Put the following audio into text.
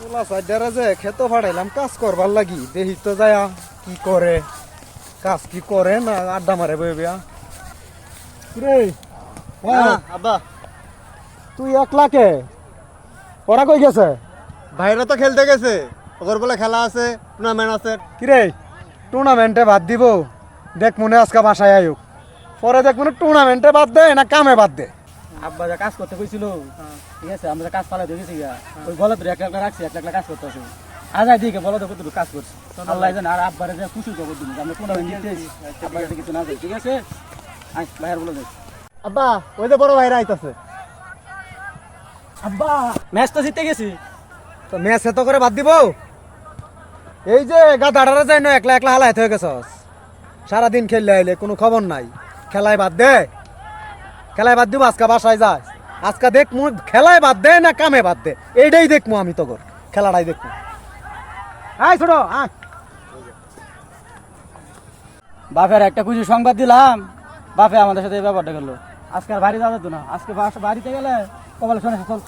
পোলা সাইডারে যে খেত ফাড়াইলাম কাজ করবার লাগি দেখি তো যায় কি করে কাজ কি করে না আড্ডা মারে বই বিয়া রে আব্বা তুই একলাকে ওরা কই গেছে ভাইরা তো খেলতে গেছে ওর বলে খেলা আছে টুর্নামেন্ট আছে কিরে টুর্নামেন্টে বাদ দিব দেখ মনে আজকে বাসায় আয়ুক পরে দেখ মনে টুর্নামেন্টে বাদ দে না কামে বাদ দে আব্বা যা কাজ করতে কইছিল ঠিক আছে আমরা কাজ পালা দিয়ে গেছি ওই বলদ রে এক লাখ রাখছি এক লাখ কাজ করতে আছে আজাই দিকে বলদ কত কাজ করছি আল্লাহ জানে আর আব্বারে যে খুশি খবর দিন আমরা কোনো নিতে আব্বার কাছে কিছু না যাই ঠিক আছে আই বাইরে বলে যাই আব্বা ওই যে বড় ভাইরা আইতাছে আব্বা ম্যাচ তো জিতে গেছি তো ম্যাচ এত করে বাদ দিব এই যে গাদাড়ারে যাই না একলা একলা হালায় হয়ে গেছস সারাদিন খেললে আইলে কোনো খবর নাই খেলায় বাদ দে খেলায় বাদ দিব আজকে বাসায় যাস আজকে দেখমু খেলায় বাদ দে না কামে বাদ দে এইটাই দেখমু আমি তোর খেলাটাই দেখমু আয় ছোট আয় বাপের একটা খুশি সংবাদ দিলাম বাপে আমাদের সাথে এই ব্যাপারটা করলো আজকে আর বাড়ি যাওয়া যেত না আজকে বাড়িতে গেলে কপালে শোনে চল